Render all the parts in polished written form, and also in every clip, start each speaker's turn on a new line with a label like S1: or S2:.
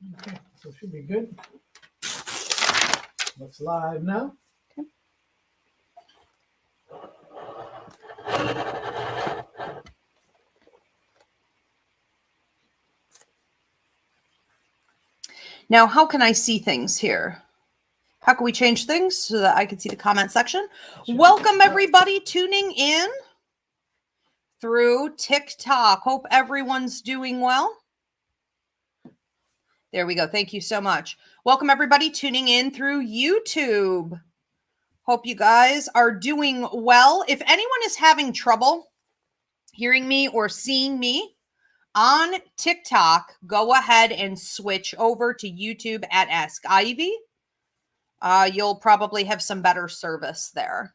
S1: Okay, so it should be good. Looks live now.
S2: Okay. Now, how can I see things here? How can we change things so that I can see the comment section? Welcome, everybody tuning in through TikTok. Hope everyone's doing well. There we go. Thank you so much. Welcome, everybody tuning in through YouTube. Hope you guys are doing well. If anyone is having trouble hearing me or seeing me on TikTok, go ahead and switch over to YouTube at Ask Ivy. You'll probably have some better service there.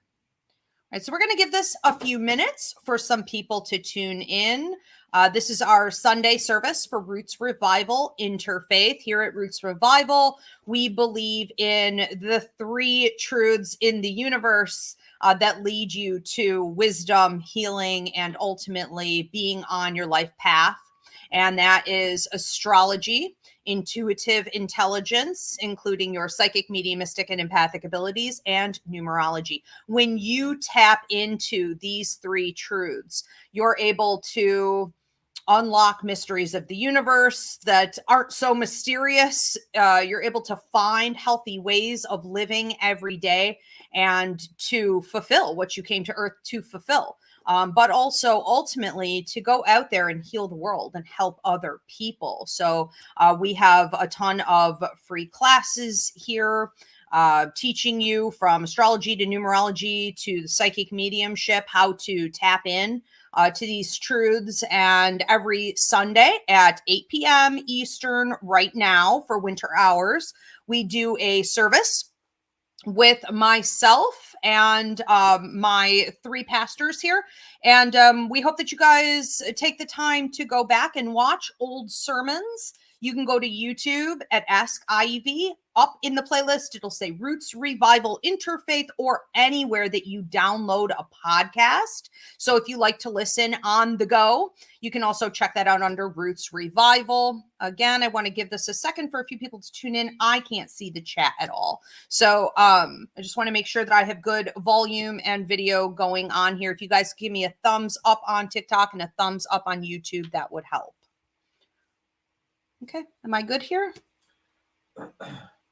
S2: All right, so we're going to give this a few minutes for some people to tune in. This is our Sunday service for Roots Revival InterFaith. Here at Roots Revival, we believe in the three truths in the universe that lead you to wisdom, healing, and ultimately being on your life path. And that is astrology, intuitive intelligence, including your psychic, mediumistic, and empathic abilities, and numerology. When you tap into these three truths, you're able to unlock mysteries of the universe that aren't so mysterious. You're able to find healthy ways of living every day and to fulfill what you came to Earth to fulfill. But also ultimately to go out there and heal the world and help other people. So we have a ton of free classes here, teaching you from astrology to numerology to the psychic mediumship, how to tap in to these truths. And every Sunday at 8 p.m. Eastern right now for winter hours, we do a service with myself and my three pastors here. And we hope that you guys take the time to go back and watch old sermons. You can go to YouTube at Ask Ivy. Up in the playlist, it'll say Roots Revival InterFaith, or anywhere that you download a podcast. So if you like to listen on the go, you can also check that out under Roots Revival. Again, I want to give this a second for a few people to tune in. I can't see the chat at all. So I just want to make sure that I have good volume and video going on here. If you guys give me a thumbs up on TikTok and a thumbs up on YouTube, that would help. Okay, am I good here?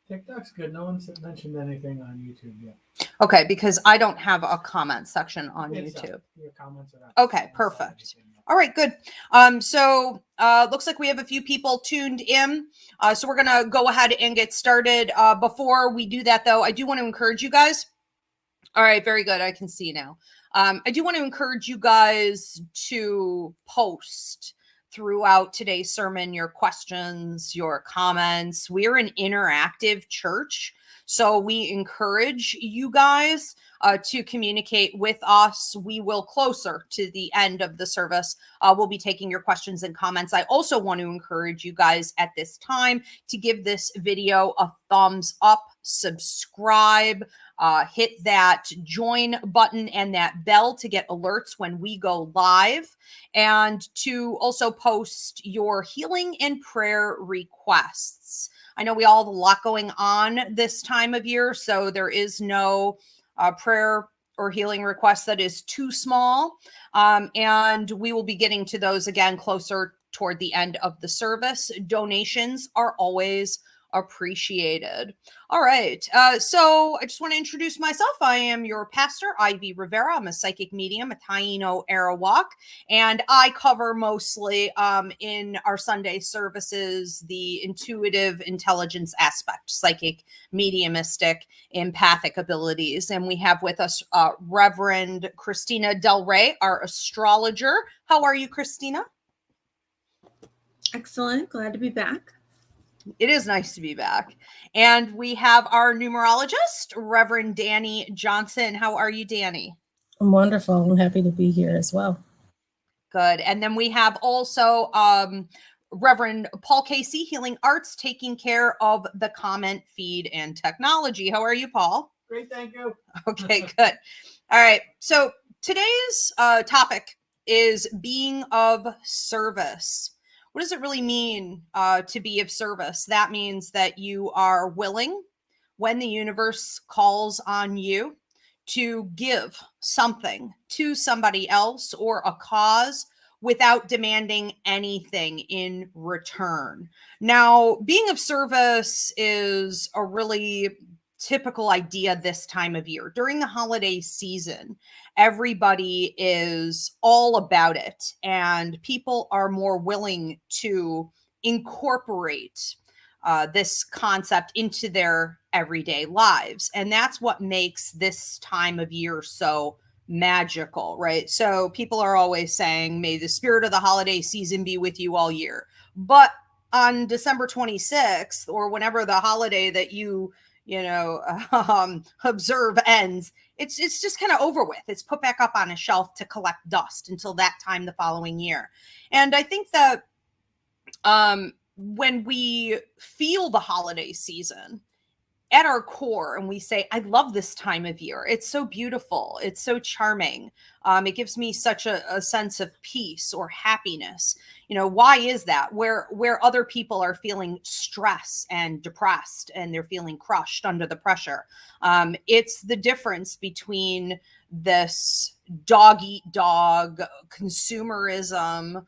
S1: TikTok's good. No one's mentioned anything on YouTube yet.
S2: Okay, because I don't have a comment section on YouTube.
S1: Your comments are up.
S2: Okay, perfect. All right, good. So looks like we have a few people tuned in. So we're going to go ahead and get started. Before we do that, though, I do want to encourage you guys. All right, very good. I can see now. I do want to encourage you guys to post throughout today's sermon your questions, your comments. We're an interactive church, so we encourage you guys to communicate with us. We will, closer to the end of the service, we'll be taking your questions and comments. I also want to encourage you guys at this time to give this video a thumbs up, subscribe, hit that join button and that bell to get alerts when we go live, and to also post your healing and prayer requests. I know we all have a lot going on this time of year, so there is no prayer or healing request that is too small. And we will be getting to those again closer toward the end of the service. Donations are always appreciated. All right. So I just want to introduce myself. I am your pastor, Ivy Rivera. I'm a psychic medium, a Taino Arawak, and I cover mostly in our Sunday services the intuitive intelligence aspect, psychic, mediumistic, empathic abilities. And we have with us Reverend Christina Del Rey, our astrologer. How are you, Christina?
S3: Excellent. Glad to be back.
S2: It is nice to be back. And we have our numerologist, Reverend Danny Johnson. How are you, Danny?
S4: I'm wonderful. I'm happy to be here as well.
S2: Good. And then we have also Reverend Paul Casey, Healing Arts, taking care of the comment feed and technology. How are you, Paul?
S1: Great, thank you.
S2: Okay, good. All right. So today's topic is being of service. What does it really mean to be of service? That means that you are willing when the universe calls on you to give something to somebody else or a cause without demanding anything in return. Now, being of service is a really typical idea this time of year. During the holiday season, everybody is all about it, and people are more willing to incorporate this concept into their everyday lives. And that's what makes this time of year so magical, right? So people are always saying, may the spirit of the holiday season be with you all year. But on December 26th, or whenever the holiday that you observe ends, it's just kind of over with. It's put back up on a shelf to collect dust until that time the following year. And I think that when we feel the holiday season at our core and we say, I love this time of year. It's so beautiful. It's so charming. It gives me such a sense of peace or happiness. Why is that? Where other people are feeling stress and depressed and they're feeling crushed under the pressure. It's the difference between this dog eat dog consumerism,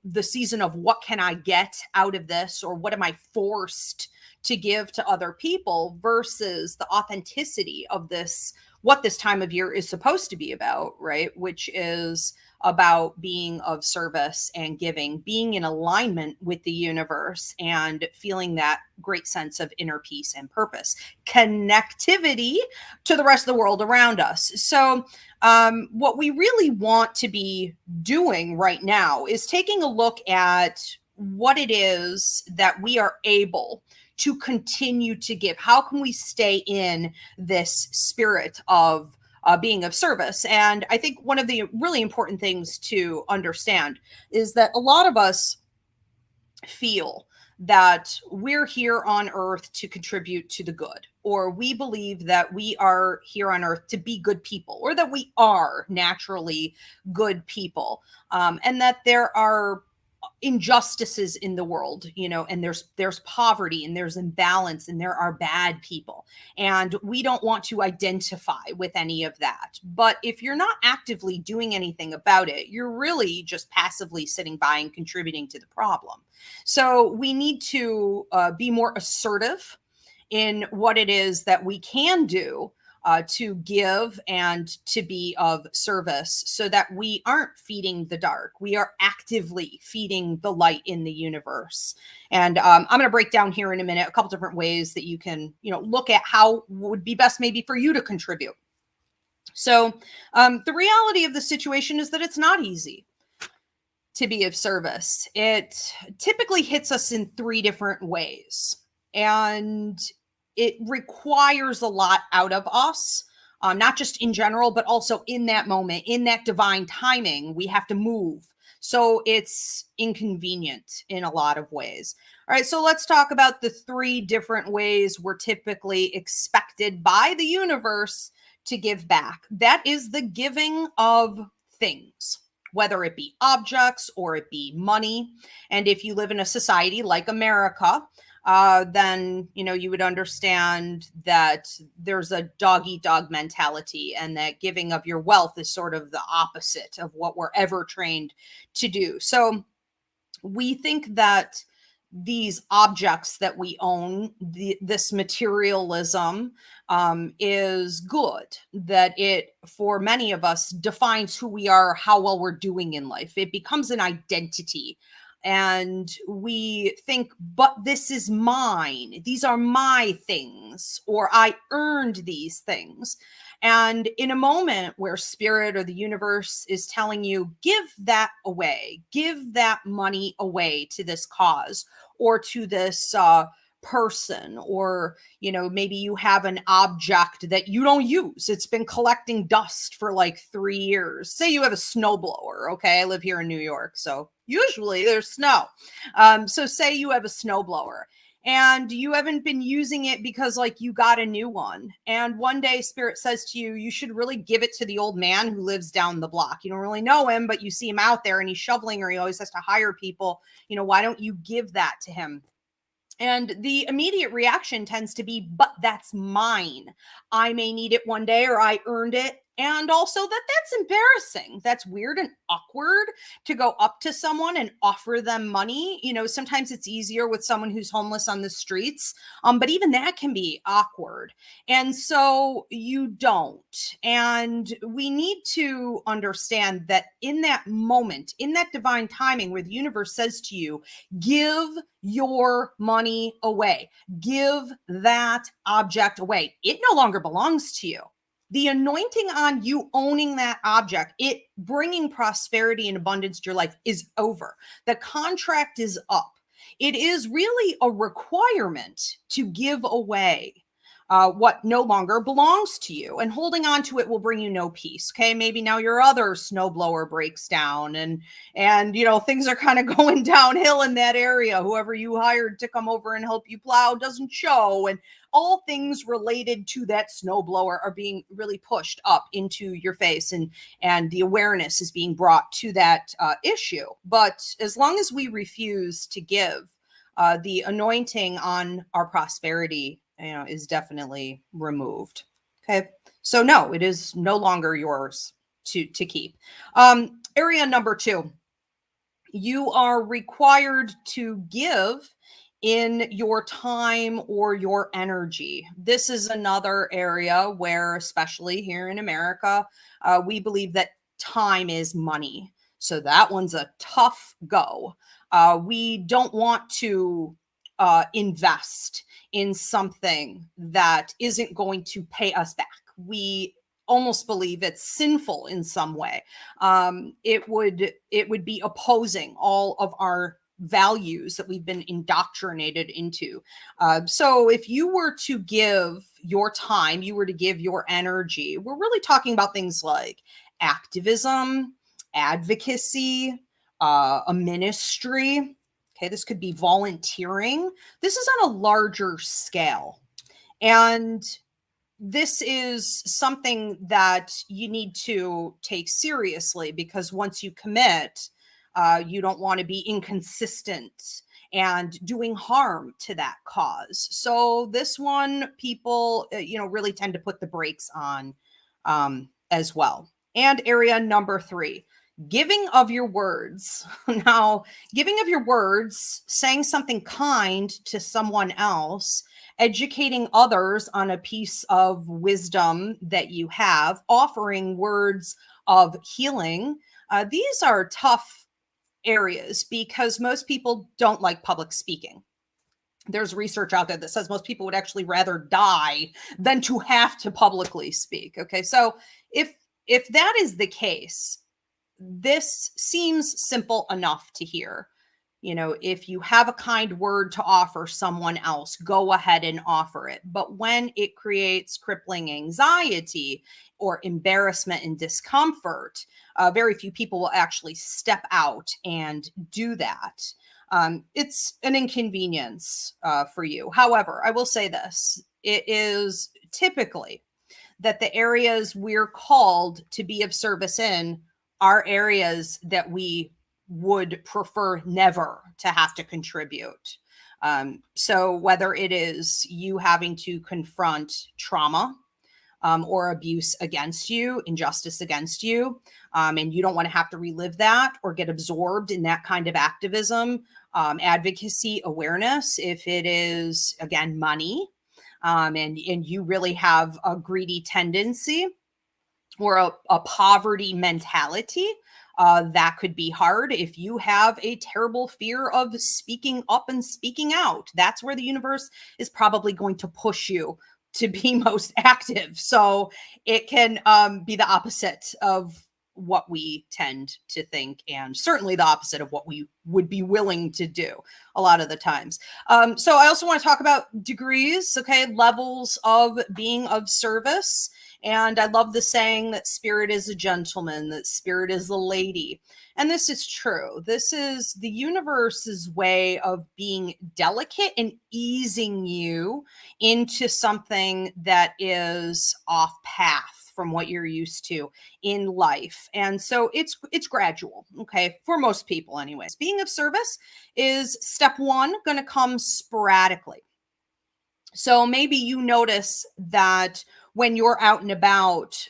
S2: the season of what can I get out of this, or what am I forced to give to other people, versus the authenticity of this, what this time of year is supposed to be about, right? Which is about being of service and giving, being in alignment with the universe and feeling that great sense of inner peace and purpose, connectivity to the rest of the world around us. So what we really want to be doing right now is taking a look at what it is that we are able to continue to give. How can we stay in this spirit of being of service? And I think one of the really important things to understand is that a lot of us feel that we're here on earth to contribute to the good, or we believe that we are here on earth to be good people, or that we are naturally good people, and that there are injustices in the world, and there's poverty and there's imbalance and there are bad people. And we don't want to identify with any of that. But if you're not actively doing anything about it, you're really just passively sitting by and contributing to the problem. So we need to be more assertive in what it is that we can do to give and to be of service, so that we aren't feeding the dark. We are actively feeding the light in the universe. And I'm going to break down here in a minute a couple different ways that you can, look at how would be best maybe for you to contribute. So the reality of the situation is that it's not easy to be of service. It typically hits us in 3 different ways. And it requires a lot out of us, not just in general, but also in that moment, in that divine timing, we have to move. So it's inconvenient in a lot of ways. All right, so let's talk about the 3 different ways we're typically expected by the universe to give back. That is the giving of things, whether it be objects or it be money. And if you live in a society like America, then you would understand that there's a dog eat dog mentality, and that giving of your wealth is sort of the opposite of what we're ever trained to do. So we think that these objects that we own, this materialism is good, that it, for many of us, defines who we are, how well we're doing in life. It becomes an identity. And we think, but this is mine. These are my things, or I earned these things. And in a moment where spirit or the universe is telling you, give that away, give that money away to this cause or to this person, or maybe you have an object that you don't use, it's been collecting dust for like 3 years. Say you have a snowblower. Okay, I live here in New York, so usually there's snow. So say you have a snowblower and you haven't been using it because like you got a new one. And one day Spirit says to you, you should really give it to the old man who lives down the block. You don't really know him, but you see him out there and he's shoveling, or he always has to hire people. You know, why don't you give that to him? And the immediate reaction tends to be, but that's mine. I may need it one day, or I earned it. And also that's embarrassing. That's weird and awkward to go up to someone and offer them money. You know, sometimes it's easier with someone who's homeless on the streets. But even that can be awkward. And so you don't. And we need to understand that in that moment, in that divine timing where the universe says to you, give your money away, give that object away, it no longer belongs to you. The anointing on you owning that object, it bringing prosperity and abundance to your life, is over. The contract is up. It is really a requirement to give away what no longer belongs to you, and holding on to it will bring you no peace. Okay, maybe now your other snowblower breaks down, and you know things are kind of going downhill in that area. Whoever you hired to come over and help you plow doesn't show, and all things related to that snowblower are being really pushed up into your face, and the awareness is being brought to that issue. But as long as we refuse to give, the anointing on our prosperity, you know, is definitely removed. Okay, so no, it is no longer yours to keep. Area number 2, you are required to give in your time or your energy. This is another area where, especially here in America, we believe that time is money. So that one's a tough go. We don't want to invest in something that isn't going to pay us back. We almost believe it's sinful in some way. It would be opposing all of our values that we've been indoctrinated into. So if you were to give your time, you were to give your energy, we're really talking about things like activism, advocacy, a ministry. Okay, this could be volunteering. This is on a larger scale. And this is something that you need to take seriously, because once you commit, you don't want to be inconsistent and doing harm to that cause. So this one, people, really tend to put the brakes on as well. And area number 3, giving of your words. Now, giving of your words, saying something kind to someone else, educating others on a piece of wisdom that you have, offering words of healing. These are tough areas because most people don't like public speaking. There's research out there that says most people would actually rather die than to have to publicly speak. Okay, so if that is the case, this seems simple enough to hear. You know, if you have a kind word to offer someone else, go ahead and offer it. But when it creates crippling anxiety or embarrassment and discomfort, very few people will actually step out and do that. It's an inconvenience for you. However, I will say this, it is typically that the areas we're called to be of service in are areas that we would prefer never to have to contribute. So whether it is you having to confront trauma or abuse against you, injustice against you, and you don't want to have to relive that or get absorbed in that kind of activism, advocacy, awareness, if it is, again, money, and you really have a greedy tendency or a poverty mentality, that could be hard. If you have a terrible fear of speaking up and speaking out, that's where the universe is probably going to push you to be most active. So it can be the opposite of what we tend to think, and certainly the opposite of what we would be willing to do a lot of the times. So I also want to talk about degrees, okay, levels of being of service. And I love the saying that spirit is a gentleman, that spirit is a lady. And this is true. This is the universe's way of being delicate and easing you into something that is off path from what you're used to in life. And so it's gradual, okay, for most people anyways. Being of service is step one, going to come sporadically. So maybe you notice that when you're out and about,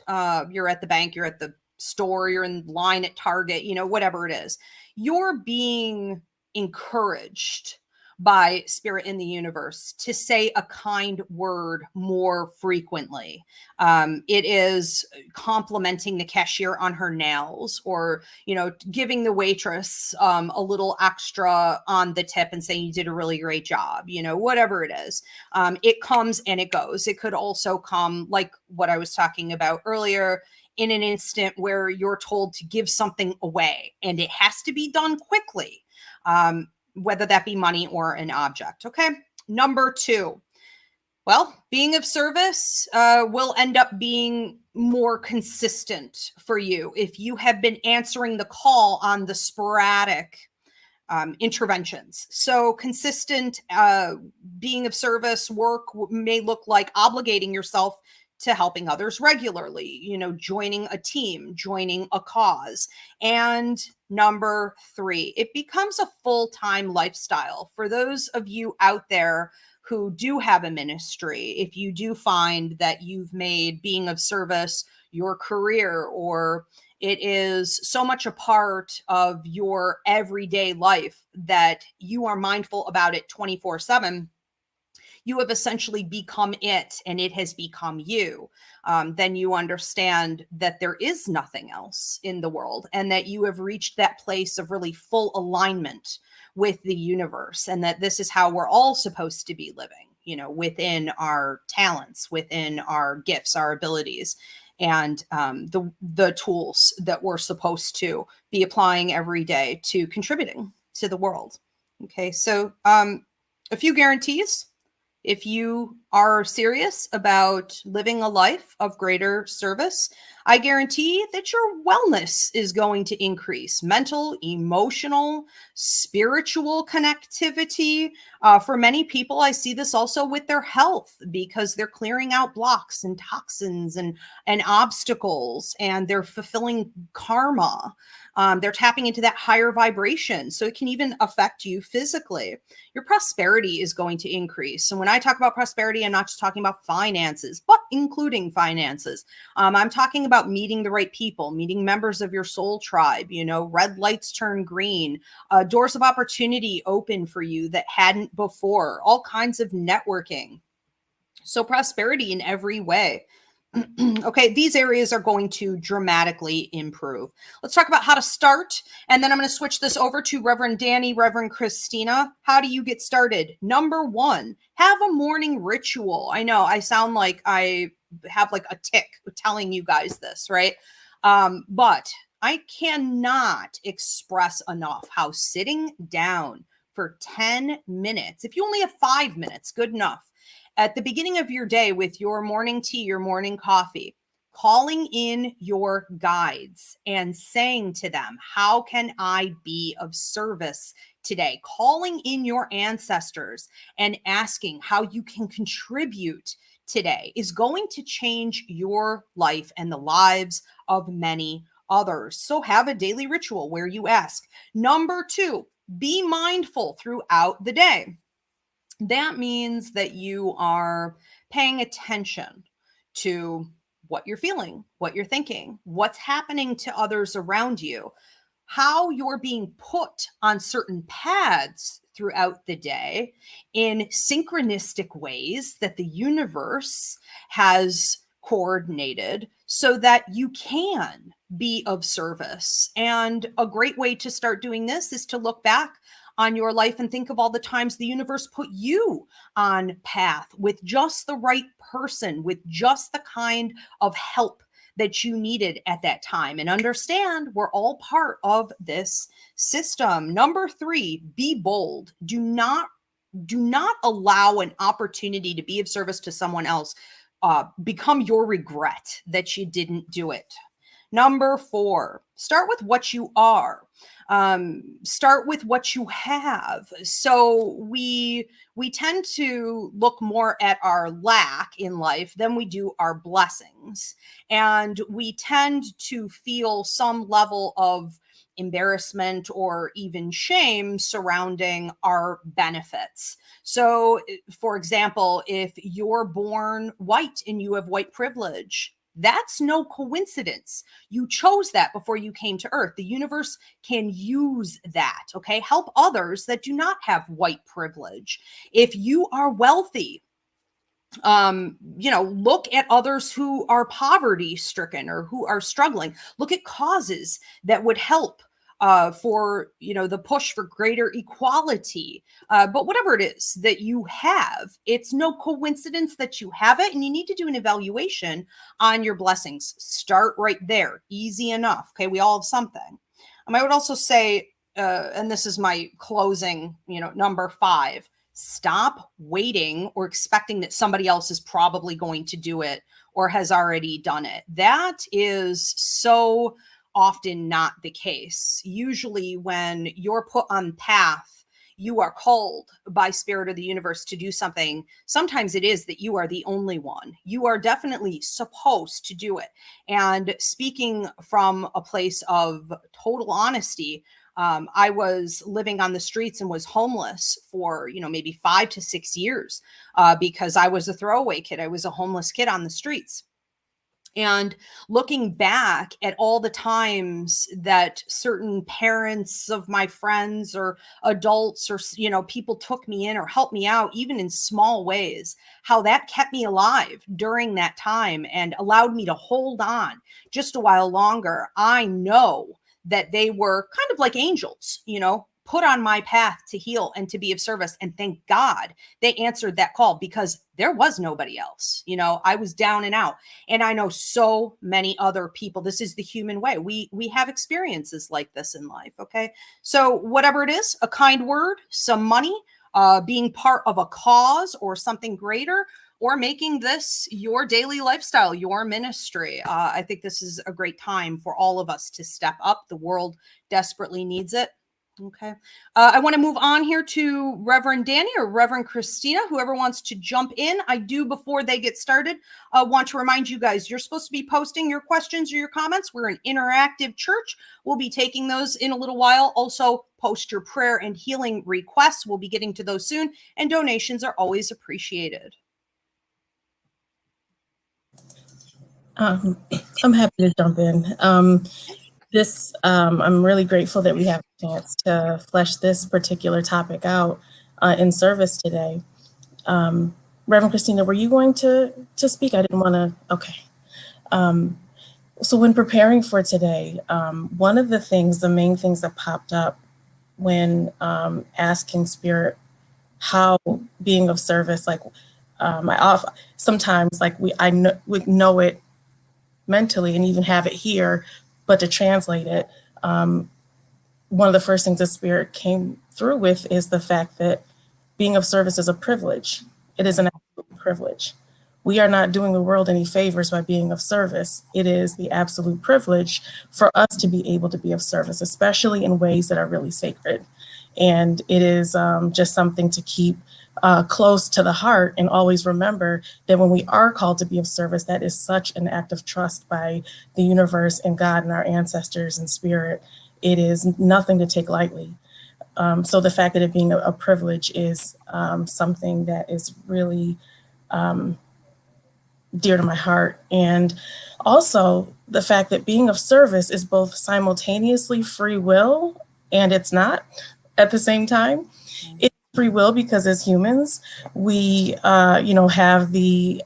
S2: you're at the bank, you're at the store, you're in line at Target, whatever it is, you're being encouraged by spirit in the universe to say a kind word more frequently. It is complimenting the cashier on her nails, or, giving the waitress a little extra on the tip and saying you did a really great job, whatever it is. It comes and it goes. It could also come, like what I was talking about earlier, in an instant where you're told to give something away and it has to be done quickly, whether that be money or an object. Okay. Number two, well, being of service will end up being more consistent for you if you have been answering the call on the sporadic interventions. So consistent being of service work may look like obligating yourself to helping others regularly, joining a team, joining a cause. And number three, it becomes a full-time lifestyle. For those of you out there who do have a ministry, if you do find that you've made being of service your career, or it is so much a part of your everyday life that you are mindful about it 24/7, you have essentially become it and it has become you. Then you understand that there is nothing else in the world and that you have reached that place of really full alignment with the universe, and that this is how we're all supposed to be living, within our talents, within our gifts, our abilities, and the tools that we're supposed to be applying every day to contributing to the world. Okay, so a few guarantees. If you are serious about living a life of greater service, I guarantee that your wellness is going to increase. Mental, emotional, spiritual connectivity. For many people, I see this also with their health, because they're clearing out blocks and toxins and obstacles, and they're fulfilling karma. They're tapping into that higher vibration. So it can even affect you physically. Your prosperity is going to increase. And when I talk about prosperity, I'm not just talking about finances, but including finances. I'm talking about meeting the right people, meeting members of your soul tribe, red lights turn green, doors of opportunity open for you that hadn't before, all kinds of networking. So prosperity in every way. Okay, these areas are going to dramatically improve. Let's talk about how to start, and then I'm going to switch this over to Reverend Danny, Reverend Christina. How do you get started? Number one, have a morning ritual. I know I sound like I have like a tick telling you guys this, right? But I cannot express enough how sitting down for 10 minutes, if you only have 5 minutes, good enough, at the beginning of your day with your morning tea, your morning coffee, calling in your guides and saying to them, how can I be of service today? Calling in your ancestors and asking how you can contribute today is going to change your life and the lives of many others. So have a daily ritual where you ask. Number two, be mindful throughout the day. That means that you are paying attention to what you're feeling, what you're thinking, what's happening to others around you, how you're being put on certain paths throughout the day in synchronistic ways that the universe has coordinated so that you can be of service. And a great way to start doing this is to look back on your life and think of all the times the universe put you on path with just the right person, with just the kind of help that you needed at that time. And understand we're all part of this system. Number three, be bold. Do not allow an opportunity to be of service to someone else become your regret that you didn't do it. Number 4, start with what you are. Start with what you have. So we tend to look more at our lack in life than we do our blessings. And we tend to feel some level of embarrassment or even shame surrounding our benefits. So, for example, if you're born white and you have white privilege, that's no coincidence. You chose that before you came to earth. The universe can use that, okay? Help others that do not have white privilege. If you are wealthy, look at others who are poverty stricken or who are struggling. Look at causes that would help for the push for greater equality. But whatever it is that you have, it's no coincidence that you have it, and you need to do an evaluation on your blessings. Start right there. Easy enough. Okay, we all have something. I would also say, and this is my closing, number 5. Stop waiting or expecting that somebody else is probably going to do it or has already done it. That is so often not the case. Usually when you're put on path, you are called by Spirit of the universe to do something. Sometimes it is that you are the only one. You are definitely supposed to do it. And speaking from a place of total honesty, I was living on the streets and was homeless for, maybe 5 to 6 years because I was a throwaway kid. I was a homeless kid on the streets. And looking back at all the times that certain parents of my friends or adults or, people took me in or helped me out, even in small ways, how that kept me alive during that time and allowed me to hold on just a while longer. I know that they were kind of like angels, put on my path to heal and to be of service. And thank God they answered that call, because there was nobody else. I was down and out. And I know so many other people. This is the human way. We have experiences like this in life. Okay. So whatever it is, a kind word, some money, being part of a cause or something greater, or making this your daily lifestyle, your ministry. I think this is a great time for all of us to step up. The world desperately needs it. Okay. I want to move on here to Reverend Danny or Reverend Christina, whoever wants to jump in. I do, before they get started, want to remind you guys, you're supposed to be posting your questions or your comments. We're an interactive church. We'll be taking those in a little while. Also, post your prayer and healing requests. We'll be getting to those soon, and donations are always appreciated.
S4: I'm happy to jump in. I'm really grateful that we have a chance to flesh this particular topic out in service today. Reverend Christina, were you going to speak? I didn't want to. Okay. So when preparing for today, one of the main things that popped up when asking Spirit how being of service, sometimes we know it mentally and even have it here, but to translate it, one of the first things the Spirit came through with is the fact that being of service is a privilege. It is an absolute privilege. We are not doing the world any favors by being of service. It is the absolute privilege for us to be able to be of service, especially in ways that are really sacred. And it is just something to keep close to the heart, and always remember that when we are called to be of service, that is such an act of trust by the universe and God and our ancestors and Spirit. It is nothing to take lightly. So the fact that it being a privilege is something that is really dear to my heart. And also the fact that being of service is both simultaneously free will and it's not at the same time. It's free will because as humans, we, have the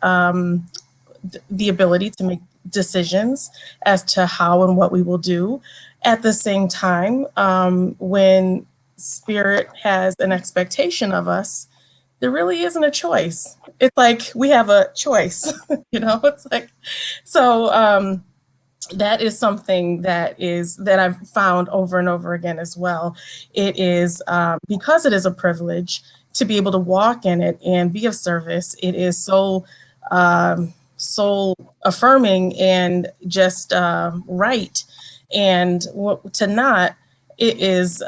S4: ability to make decisions as to how and what we will do. At the same time, when Spirit has an expectation of us, there really isn't a choice. It's like we have a choice, it's like, so that is something that I've found over and over again as well. It is because it is a privilege to be able to walk in it and be of service. It is so soul affirming and just right. And to not, it is,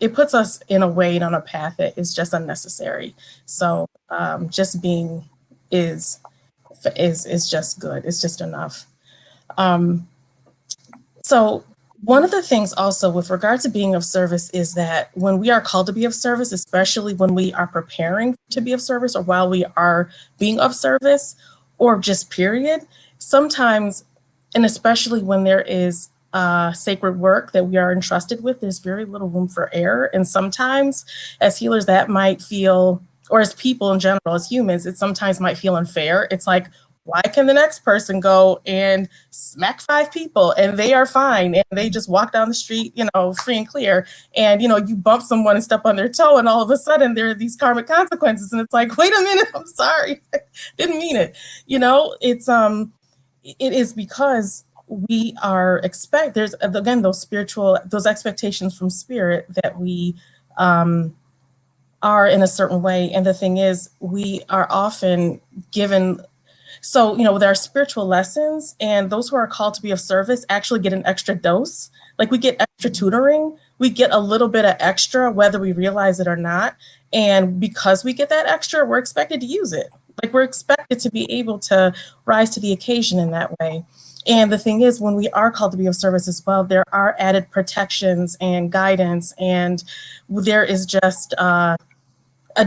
S4: it puts us in a weight on a path that is just unnecessary. So just being is just good. It's just enough. So one of the things also with regard to being of service is that when we are called to be of service, especially when we are preparing to be of service or while we are being of service or just period, sometimes, and especially when there is sacred work that we are entrusted with, there's very little room for error. And sometimes as healers, that might feel, or as people in general, as humans, it sometimes might feel unfair. It's like, why can the next person go and smack 5 people and they are fine and they just walk down the street, free and clear, and you bump someone and step on their toe and all of a sudden there are these karmic consequences, and it's like, wait a minute, I'm sorry, didn't mean it. It's it is because we are there's again those expectations from spirit that we are in a certain way, and the thing is we are often given. So, with our spiritual lessons, and those who are called to be of service actually get an extra dose. Like we get extra tutoring, we get a little bit of extra, whether we realize it or not. And because we get that extra, we're expected to use it. Like we're expected to be able to rise to the occasion in that way. And the thing is, when we are called to be of service as well, there are added protections and guidance, and there is just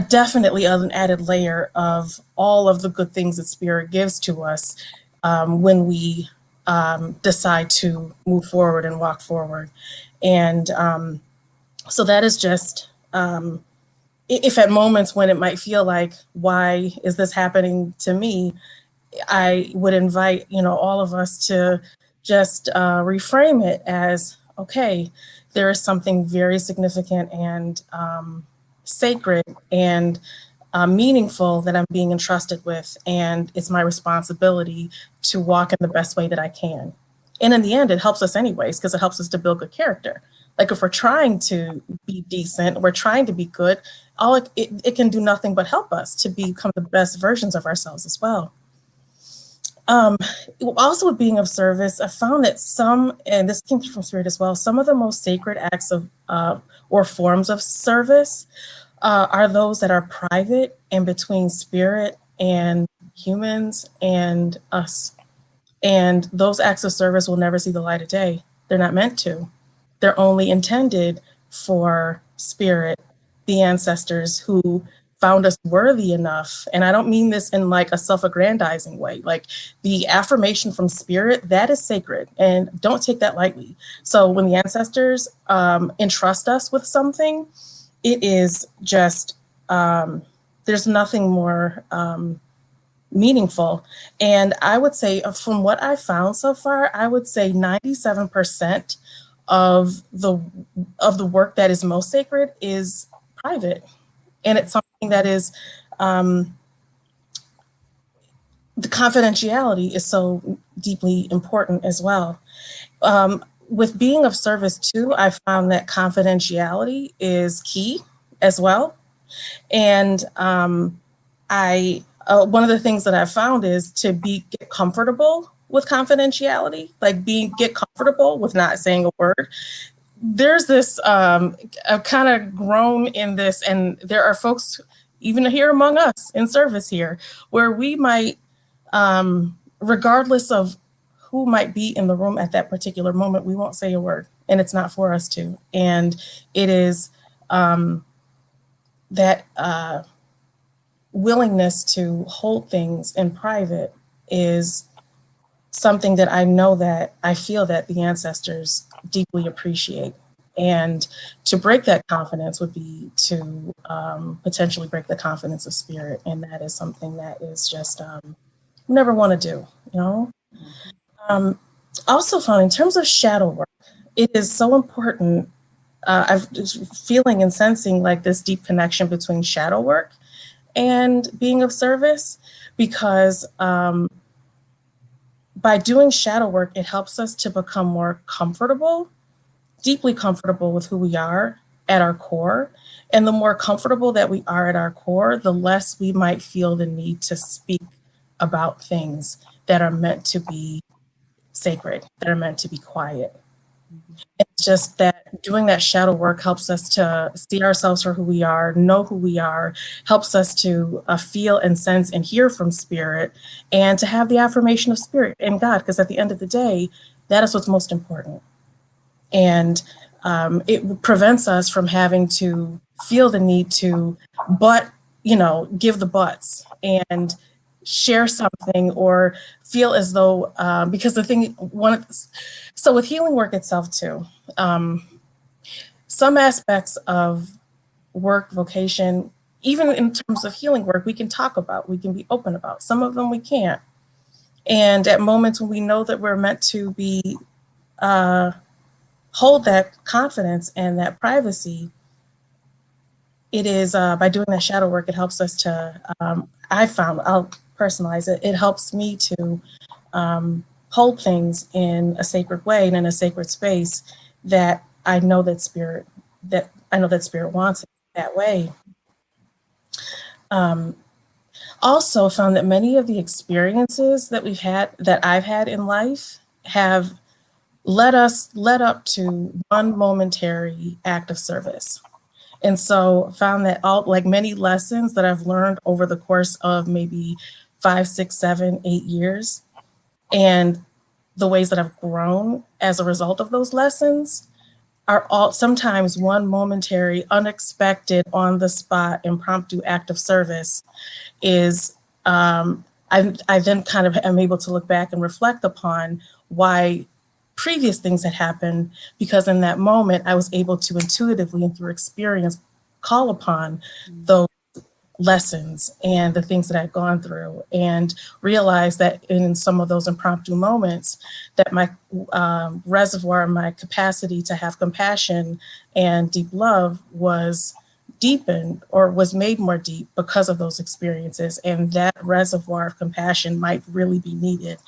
S4: definitely an added layer of all of the good things that Spirit gives to us when we decide to move forward and walk forward. And so that is just, if at moments when it might feel like, why is this happening to me? I would invite, all of us to just reframe it as, okay, there is something very significant and sacred and meaningful that I'm being entrusted with, and it's my responsibility to walk in the best way that I can. And in the end, it helps us anyways, because it helps us to build good character. Like if we're trying to be decent, we're trying to be good, it can do nothing but help us to become the best versions of ourselves as well. Also with being of service, I found that and this came from Spirit as well, some of the most sacred acts of or forms of service are those that are private and between Spirit and humans and us. And those acts of service will never see the light of day. They're not meant to. They're only intended for Spirit, the ancestors who found us worthy enough. And I don't mean this in like a self-aggrandizing way. Like the affirmation from Spirit, that is sacred, and don't take that lightly. So when the ancestors entrust us with something, it is just, there's nothing more meaningful. And I would say from what I found so far, I would say 97% of the work that is most sacred is private. And it's something that is, the confidentiality is so deeply important as well. With being of service too, I found that confidentiality is key as well. And one of the things that I found is to get comfortable with confidentiality, like get comfortable with not saying a word. There's this, I've kind of grown in this, and there are folks even here among us in service here where we might, regardless of who might be in the room at that particular moment, we won't say a word, and it's not for us to. And it is that willingness to hold things in private is something that I feel that the ancestors deeply appreciate. And to break that confidence would be to potentially break the confidence of Spirit. And that is something that is just never want to do, Also found in terms of shadow work, it is so important. I'm feeling and sensing like this deep connection between shadow work and being of service, because by doing shadow work, it helps us to become more comfortable, deeply comfortable with who we are at our core. And the more comfortable that we are at our core, the less we might feel the need to speak about things that are meant to be sacred, that are meant to be quiet. It's just that doing that shadow work helps us to see ourselves for who we are, know who we are, helps us to feel and sense and hear from spirit, and to have the affirmation of spirit and God, because at the end of the day, that is what's most important. And it prevents us from having to feel the need to give the buts and share something or feel as though, because so with healing work itself too, some aspects of work, vocation, even in terms of healing work, we can talk about, we can be open about. Some of them we can't. And at moments when we know that we're meant to be, hold that confidence and that privacy, it is by doing that shadow work, it helps us to, I'll personalize it, it helps me to hold things in a sacred way and in a sacred space that I know that spirit wants it that way. Also found that many of the experiences that I've had in life have led up to one momentary act of service. And so found that like many lessons that I've learned over the course of maybe 5, 6, 7, 8 years, and the ways that I've grown as a result of those lessons are all sometimes one momentary, unexpected, on the spot, impromptu act of service is, I then kind of am able to look back and reflect upon why previous things had happened, because in that moment I was able to intuitively and through experience call upon those lessons and the things that I'd gone through, and realize that in some of those impromptu moments that my reservoir, my capacity to have compassion and deep love was deepened or was made more deep because of those experiences. And that reservoir of compassion might really be needed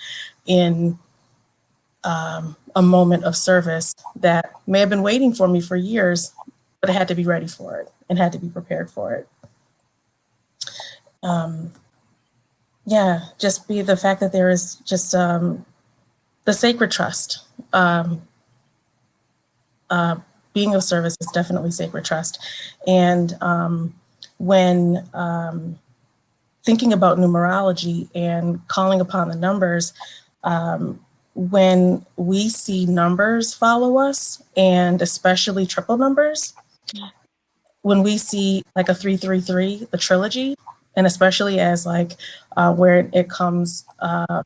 S4: in a moment of service that may have been waiting for me for years, but I had to be ready for it and had to be prepared for it. Just be the fact that there is just the sacred trust. Being of service is definitely sacred trust. And when thinking about numerology and calling upon the numbers, when we see numbers follow us, and especially triple numbers, when we see like a 333, the trilogy, and especially as like where it comes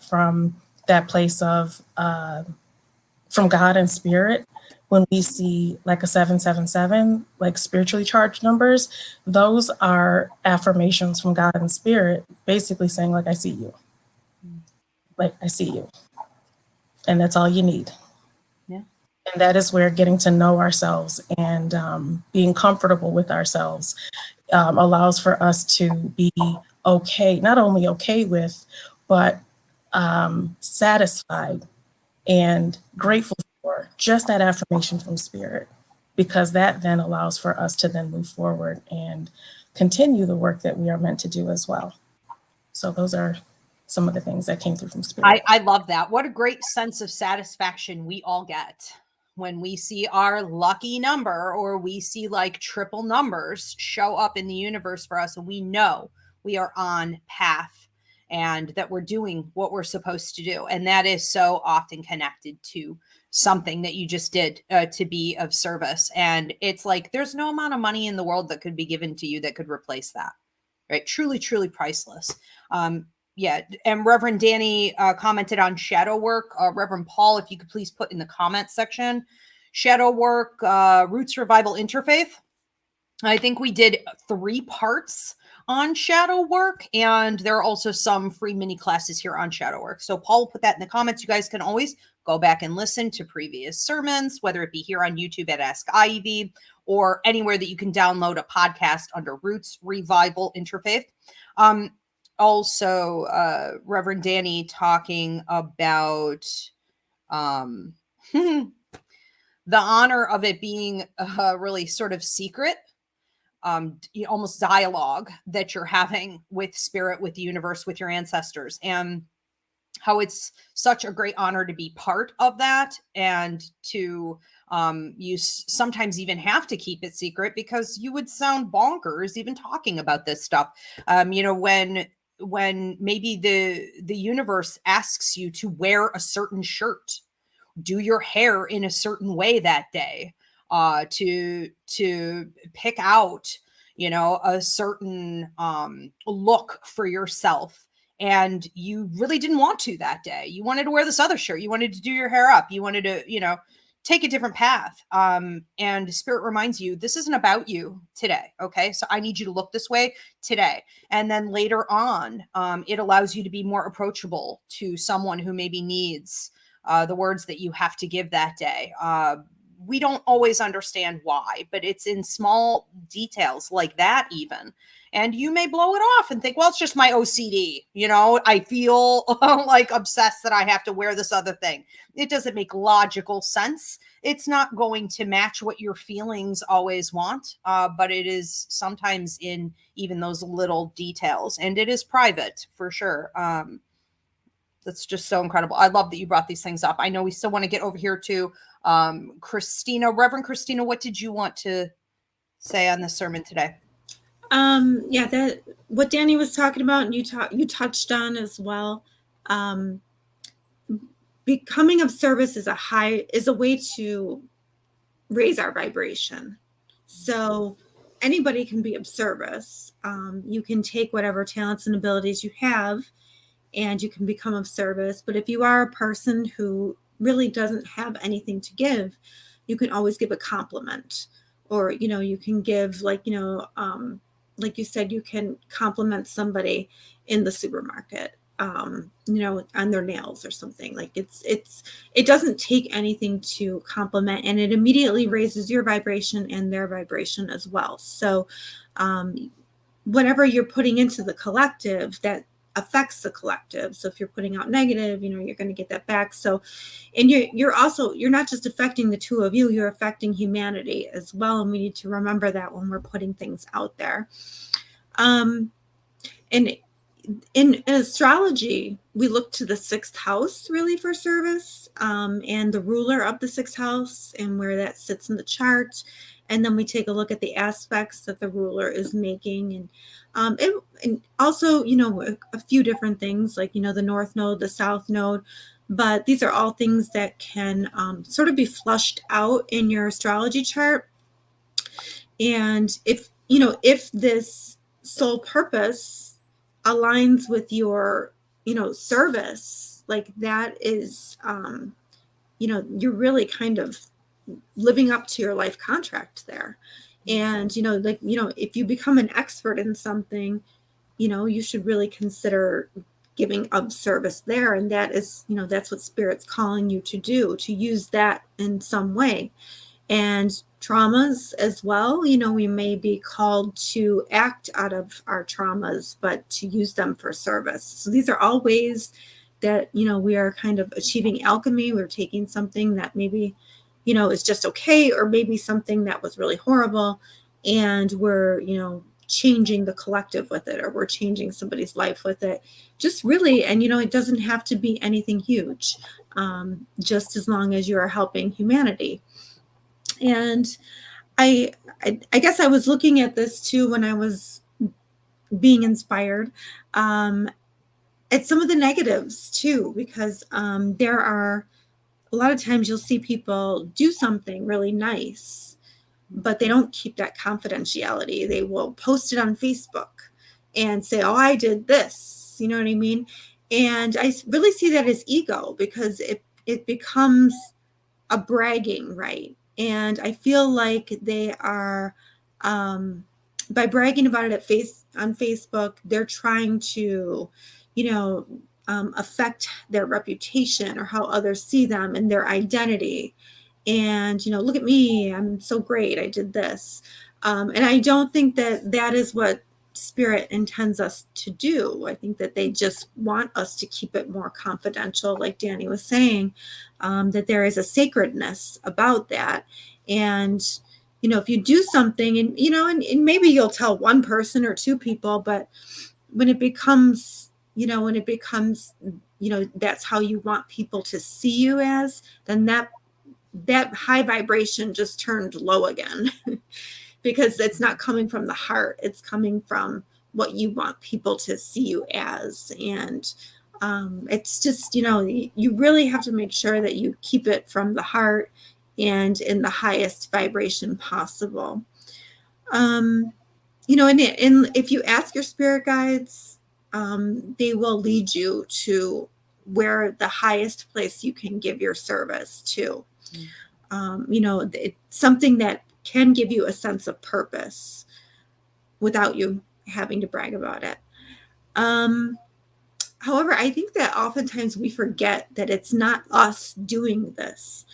S4: from that place of from God and spirit, when we see like a 777, like spiritually charged numbers, those are affirmations from God and spirit, basically saying like, I see you. Like, I see you. And that's all you need.
S2: Yeah.
S4: And that is where getting to know ourselves and being comfortable with ourselves allows for us to be okay, not only okay with, but satisfied and grateful for just that affirmation from spirit, because that then allows for us to then move forward and continue the work that we are meant to do as well. So those are some of the things that came through from spirit.
S2: I love that. What a great sense of satisfaction we all get when we see our lucky number, or we see like triple numbers show up in the universe for us, and we know we are on path and that we're doing what we're supposed to do. And that is so often connected to something that you just did to be of service. And it's like, there's no amount of money in the world that could be given to you that could replace that, right? Truly, truly priceless. Yeah. And Reverend Danny commented on shadow work. Reverend Paul, if you could please put in the comments section, shadow work, Roots Revival Interfaith. I think we did 3 parts on shadow work, and there are also some free mini classes here on shadow work. So Paul will put that in the comments. You guys can always go back and listen to previous sermons, whether it be here on YouTube at Ask Ivy or anywhere that you can download a podcast under Roots Revival Interfaith. Also, Reverend Danny talking about the honor of it being really sort of secret. almost dialogue that you're having with spirit, with the universe, with your ancestors, and how it's such a great honor to be part of that, and to you sometimes even have to keep it secret because you would sound bonkers even talking about this stuff. When maybe the universe asks you to wear a certain shirt, do your hair in a certain way that day, to pick out, a certain look for yourself. And you really didn't want to that day. You wanted to wear this other shirt. You wanted to do your hair up. You wanted to, take a different path. And spirit reminds you, this isn't about you today. Okay. So I need you to look this way today. And then later on, it allows you to be more approachable to someone who maybe needs the words that you have to give that day. We don't always understand why, but it's in small details like that even. And you may blow it off and think, well, it's just my OCD. I feel like obsessed that I have to wear this other thing. It doesn't make logical sense. It's not going to match what your feelings always want, but it is sometimes in even those little details, and it is private for sure. That's just so incredible. I love that you brought these things up. I know we still want to get over here to Christina. Reverend Christina, what did you want to say on this sermon today?
S3: That what Danny was talking about, and you touched on as well. Becoming of service is a way to raise our vibration. So anybody can be of service. You can take whatever talents and abilities you have, and you can become of service. But if you are a person who really doesn't have anything to give, you can always give a compliment, or, you can give, like you said, you can compliment somebody in the supermarket, on their nails or something. Like it doesn't take anything to compliment, and it immediately raises your vibration and their vibration as well. So, whatever you're putting into the collective, that affects the collective. So if you're putting out negative, you're going to get that back. So, and you're not just affecting the two of you, you're affecting humanity as well. And we need to remember that when we're putting things out there. And in astrology, we look to the 6th house really for service, and the ruler of the 6th house and where that sits in the chart. And then we take a look at the aspects that the ruler is making, and also, a few different things like, the north node, the south node. But these are all things that can sort of be flushed out in your astrology chart. And if this soul purpose aligns with your, service, like that is, you're really kind of living up to your life contract there. And, if you become an expert in something, you should really consider giving of service there. And that is, that's what Spirit's calling you to do, to use that in some way. And traumas as well, we may be called to act out of our traumas, but to use them for service. So these are all ways that, we are kind of achieving alchemy. We're taking something that maybe, is just okay, or maybe something that was really horrible, and we're, changing the collective with it, or we're changing somebody's life with it. Just really, and, it doesn't have to be anything huge, just as long as you are helping humanity. And I guess I was looking at this too when I was being inspired, at some of the negatives too, because there are a lot of times you'll see people do something really nice, but they don't keep that confidentiality. They will post it on Facebook and say, oh, I did this, you know what I mean? And I really see that as ego, because it becomes a bragging right. And I feel like they are, by bragging about it on Facebook, they're trying to, affect their reputation or how others see them and their identity. And, look at me, I'm so great, I did this. And I don't think that is what Spirit intends us to do. I think that they just want us to keep it more confidential, like Danny was saying, that there is a sacredness about that. And, if you do something and, and maybe you'll tell one person or two people, but when it becomes, that's how you want people to see you as, then that high vibration just turned low again because it's not coming from the heart. It's coming from what you want people to see you as. And it's just, you really have to make sure that you keep it from the heart and in the highest vibration possible. And if you ask your spirit guides, they will lead you to where the highest place you can give your service to. It's something that can give you a sense of purpose without you having to brag about it. However, I think that oftentimes we forget that it's not us doing this.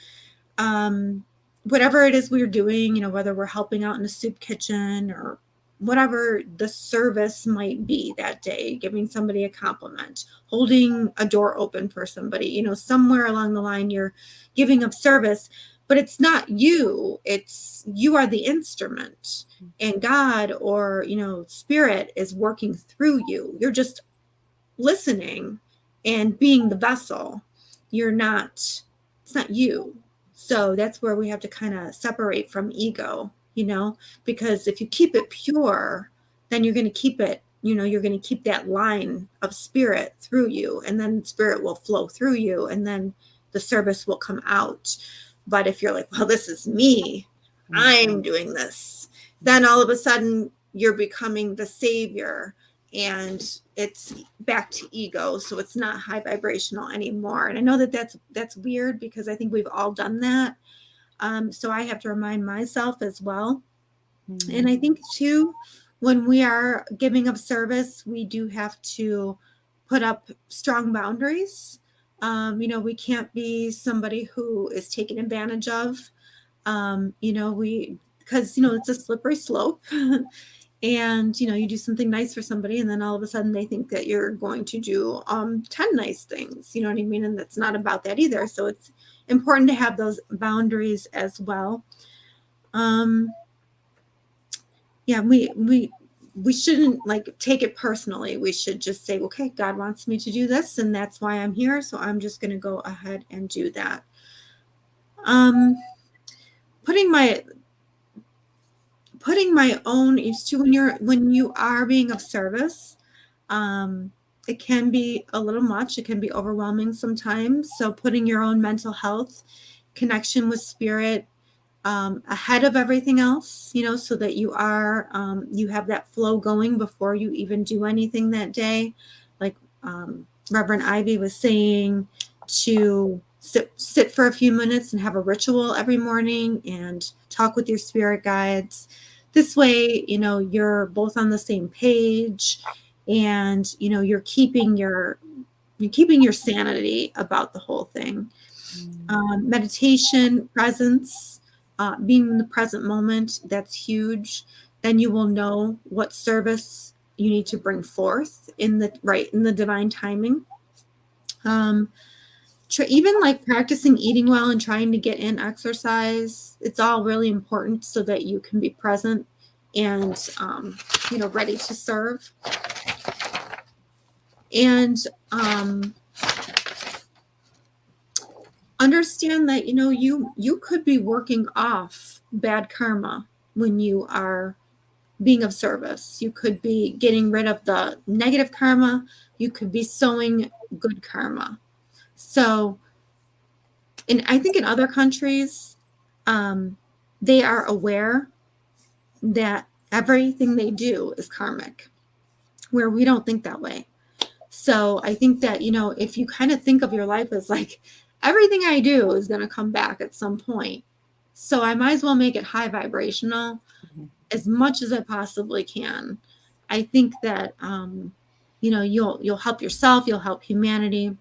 S3: Whatever it is we're doing, whether we're helping out in a soup kitchen or whatever the service might be that day, giving somebody a compliment, holding a door open for somebody, somewhere along the line, you're giving up service, but it's not you. You are the instrument, and God or, spirit is working through you. You're just listening and being the vessel. It's not you. So that's where we have to kind of separate from ego, because if you keep it pure, then you're going to keep it, you're going to keep that line of spirit through you, and then spirit will flow through you, and then the service will come out. But if you're like, well, this is me, I'm doing this, then all of a sudden you're becoming the savior, and it's back to ego. So it's not high vibrational anymore. And I know that that's weird because I think we've all done that. So I have to remind myself as well. And I think too, when we are giving up service, we do have to put up strong boundaries. We can't be somebody who is taken advantage of. Because it's a slippery slope. And, you do something nice for somebody, and then all of a sudden they think that you're going to do 10 nice things, you know what I mean? And that's not about that either. So it's important to have those boundaries as well. We shouldn't take it personally. We should just say, okay, God wants me to do this, and that's why I'm here. So I'm just going to go ahead and do that. Putting my own when you are being of service, it can be a little much. It can be overwhelming sometimes. So putting your own mental health, connection with spirit, ahead of everything else, so that you have that flow going before you even do anything that day. Like Reverend Ivy was saying, to sit for a few minutes and have a ritual every morning and talk with your spirit guides. This way, you're both on the same page, and you're keeping your sanity about the whole thing. Meditation, presence, being in the present moment, that's huge. Then you will know what service you need to bring forth in the divine timing. Even practicing eating well and trying to get in exercise, it's all really important so that you can be present and ready to serve. And understand that you could be working off bad karma when you are being of service. You could be getting rid of the negative karma. You could be sowing good karma. So, and I think in other countries, they are aware that everything they do is karmic, where we don't think that way. So I think that, if you kind of think of your life as everything I do is going to come back at some point. So I might as well make it high vibrational as much as I possibly can. I think that, you'll help yourself, you'll help humanity.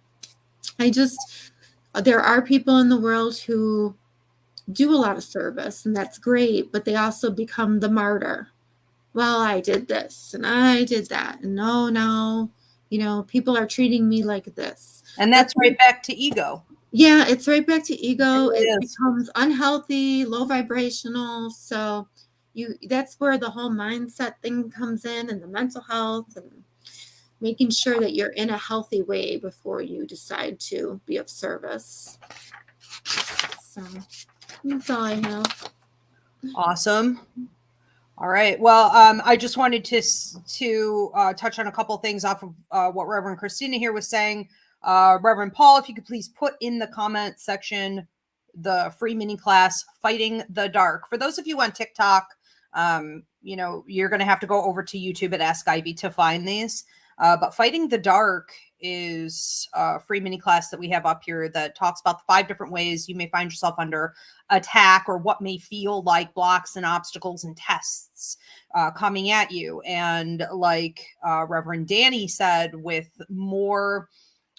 S3: There are people in the world who do a lot of service, and that's great, but they also become the martyr. Well, I did this and I did that. And no, people are treating me like this.
S2: And that's right back to ego.
S3: Yeah, it's right back to ego.
S2: It
S3: It
S2: is.
S3: becomes unhealthy, low vibrational. So that's where the whole mindset thing comes in, and the mental health, and making sure that you're in a healthy way before you decide to be of service. So that's all I have.
S2: Awesome. All right. Well, I just wanted to touch on a couple things off of what Reverend Christina here was saying. Reverend Paul, if you could please put in the comment section the free mini class, Fighting the Dark. For those of you on TikTok, you're going to have to go over to YouTube at Ask Ivy to find these. But Fighting the Dark is a free mini class that we have up here that talks about the 5 different ways you may find yourself under attack, or what may feel like blocks and obstacles and tests coming at you. And like Reverend Danny said, with more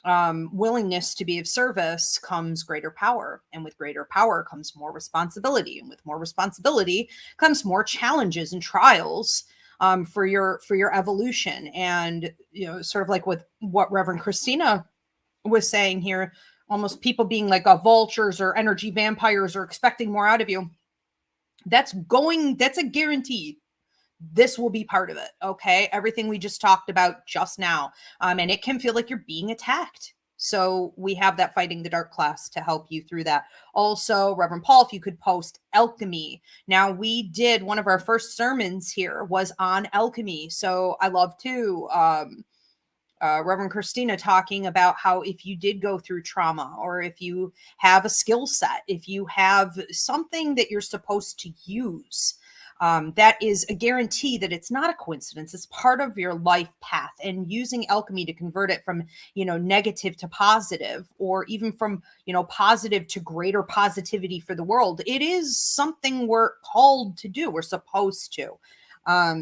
S2: willingness to be of service comes greater power, and with greater power comes more responsibility, and with more responsibility comes more challenges and trials for your evolution. And sort of like with what Reverend Christina was saying here, almost people being like vultures or energy vampires or expecting more out of you. That's a guarantee. This will be part of it. Okay. Everything we just talked about just now. And it can feel like you're being attacked. So we have that Fighting the Dark class to help you through that. Also, Reverend Paul, if you could post alchemy. Now, we did one of our first sermons here was on alchemy. So I love to, Reverend Christina talking about how if you did go through trauma, or if you have a skill set, if you have something that you're supposed to use, that is a guarantee that it's not a coincidence. It's part of your life path, and using alchemy to convert it from, negative to positive, or even from, positive to greater positivity for the world. It is something we're called to do. We're supposed to.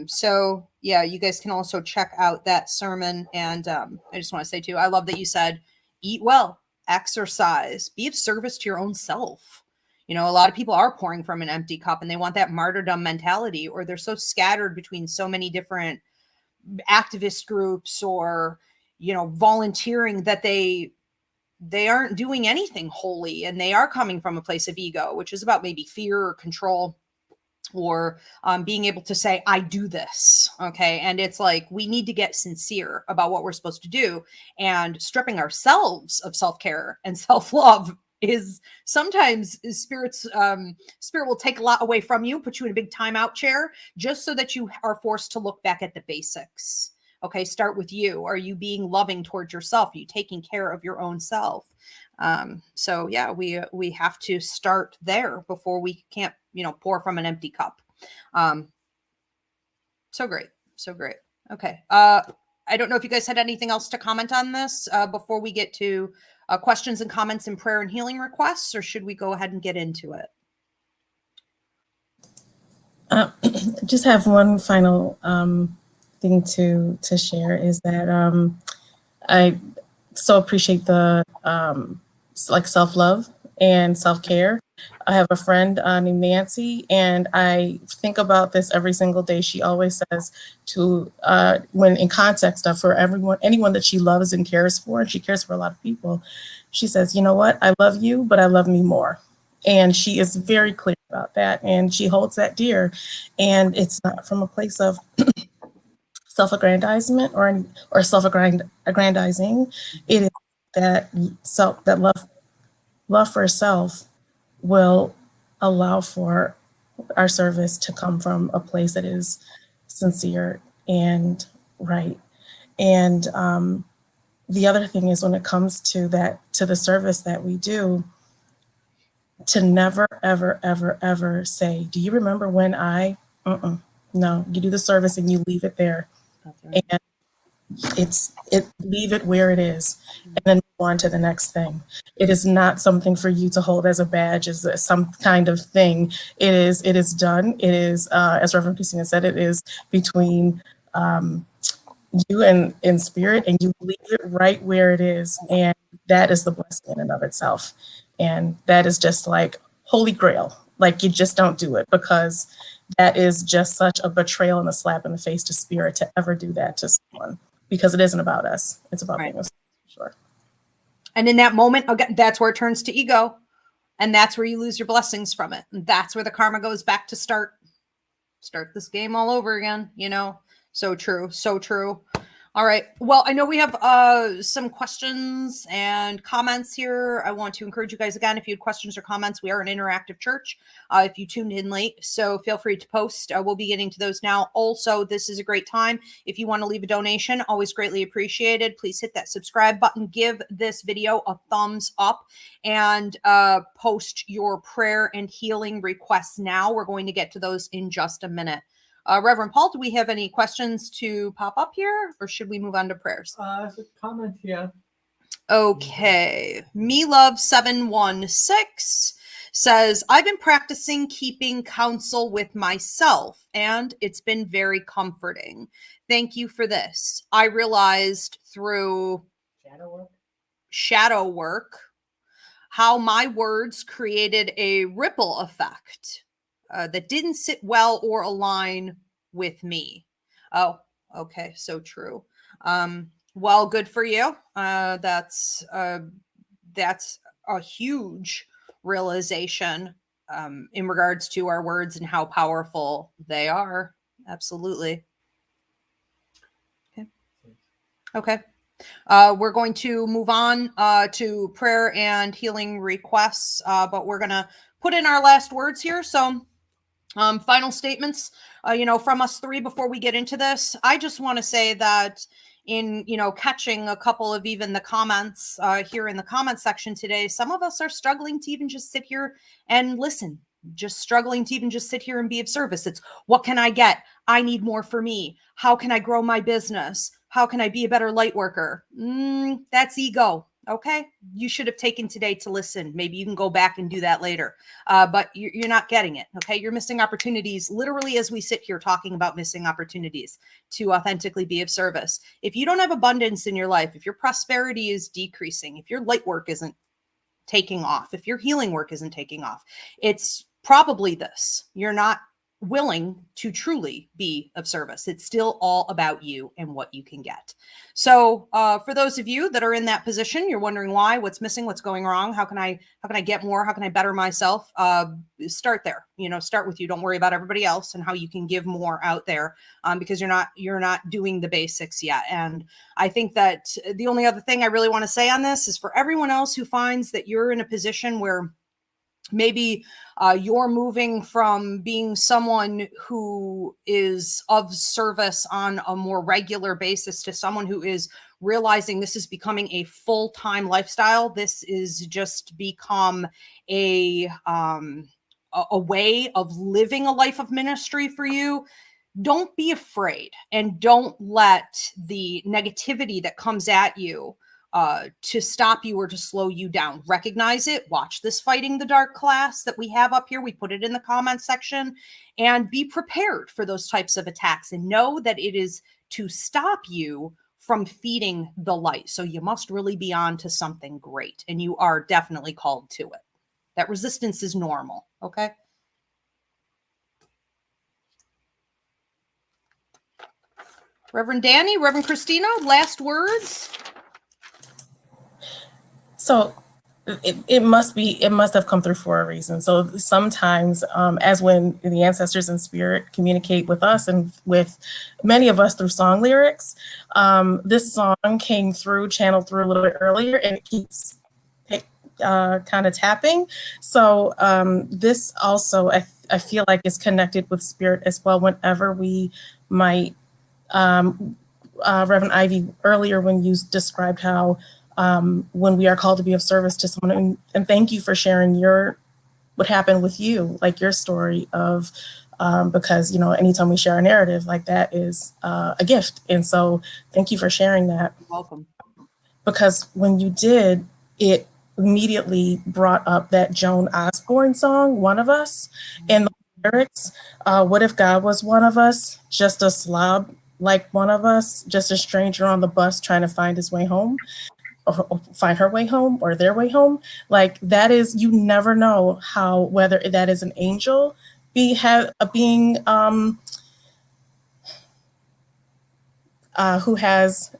S2: So yeah, you guys can also check out that sermon. And I just want to say too, I love that you said, eat well, exercise, be of service to your own self. A lot of people are pouring from an empty cup, and they want that martyrdom mentality, or they're so scattered between so many different activist groups or, volunteering, that they aren't doing anything holy, and they are coming from a place of ego, which is about maybe fear or control, or being able to say, I do this. Okay. And it's like, we need to get sincere about what we're supposed to do, and stripping ourselves of self-care and self-love is sometimes spirit will take a lot away from you, put you in a big timeout chair, just so that you are forced to look back at the basics. Okay. Start with you. Are you being loving towards yourself? Are you taking care of your own self? So yeah, we have to start there before we can't, pour from an empty cup. So great. Okay. I don't know if you guys had anything else to comment on this before we get to questions and comments and prayer and healing requests, or should we go ahead and get into it?
S4: Just have one final thing to share, is that I so appreciate the self-love and self-care. I have a friend named Nancy, and I think about this every single day. She always says to, when in context of for anyone that she loves and cares for, and she cares for a lot of people, she says, you know what, I love you, but I love me more. And she is very clear about that, and she holds that dear. And it's not from a place of self-aggrandizement or self-aggrandizing. It is that love for self will allow for our service to come from a place that is sincere and right. And the other thing is, when it comes to the service that we do, to never, ever, ever, ever say, do you remember when I, no, you do the service and you leave it there. That's right. And leave it where it is, and then move on to the next thing. It is not something for you to hold as a badge, as some kind of thing. It is done. It is, as Reverend Christina said, it is between you and in spirit, and you leave it right where it is. And that is the blessing in and of itself. And that is just like holy grail. Like, you just don't do it, because that is just such a betrayal and a slap in the face to spirit to ever do that to someone, because it isn't about us. It's about being us. Sure.
S2: And in that moment, again, that's where it turns to ego. And that's where you lose your blessings from it. And that's where the karma goes back to start this game all over again, you know? So true. So true. All right. Well, I know we have some questions and comments here. I want to encourage you guys again, if you had questions or comments, we are an interactive church. If you tuned in late, so feel free to post. We'll be getting to those now. Also, this is a great time. If you want to leave a donation, always greatly appreciated. Please hit that subscribe button, give this video a thumbs up, and post your prayer and healing requests now. We're going to get to those in just a minute. Reverend Paul, do we have any questions to pop up here, or should we move on to prayers?
S1: There's a comment here.
S2: Okay. MeLove716 says, I've been practicing keeping counsel with myself, and it's been very comforting. Thank you for this. I realized through shadow work how my words created a ripple effect that didn't sit well or align with me. Oh, okay. So true. Well, good for you. That's a huge realization in regards to our words and how powerful they are. Absolutely. Okay. We're going to move on to prayer and healing requests, but we're going to put in our last words here. So final statements, from us three before we get into this. I just want to say that in, catching a couple of even the comments here in the comment section today, some of us are struggling to even just sit here and listen, just struggling to even just sit here and be of service. It's, what can I get? I need more for me. How can I grow my business? How can I be a better light worker? That's ego. Okay. You should have taken today to listen. Maybe you can go back and do that later. But you're not getting it. Okay. You're missing opportunities, literally, as we sit here talking about missing opportunities to authentically be of service. If you don't have abundance in your life, if your prosperity is decreasing, if your light work isn't taking off, if your healing work isn't taking off, it's probably this. You're not willing to truly be of service. It's still all about you and what you can get. So for those of you that are in that position, you're wondering why, what's missing, what's going wrong, how can I get more, how can I better myself? Start there. Start with you. Don't worry about everybody else and how you can give more out there, because you're not doing the basics yet. And I think that the only other thing I really want to say on this is for everyone else who finds that you're in a position where maybe you're moving from being someone who is of service on a more regular basis to someone who is realizing this is becoming a full-time lifestyle. This is just become a way of living a life of ministry for you. Don't be afraid, and don't let the negativity that comes at you to stop you or to slow you down. Recognize it. Watch this Fighting the Dark class that we have up here. We put it in the comment section, and be prepared for those types of attacks, and know that it is to stop you from feeding the light. So you must really be on to something great, and you are definitely called to it. That resistance is normal. Okay. Reverend Danny, Reverend Christina, last words.
S4: So it must have come through for a reason. So sometimes, as when the ancestors in spirit communicate with us and with many of us through song lyrics, this song came through, channeled through a little bit earlier, and it keeps kind of tapping. So this also, I feel like, is connected with spirit as well. Whenever we might, Reverend Ivy, earlier when you described how when we are called to be of service to someone, and thank you for sharing what happened with you, like your story of, because, anytime we share a narrative like that is a gift. And so thank you for sharing that.
S2: You're welcome.
S4: Because when you did, it immediately brought up that Joan Osborne song, One of Us, and the lyrics, what if God was one of us, just a slob like one of us, just a stranger on the bus trying to find his way home? Or find her way home or their way home. Like, that is, you never know whether that is an angel being who has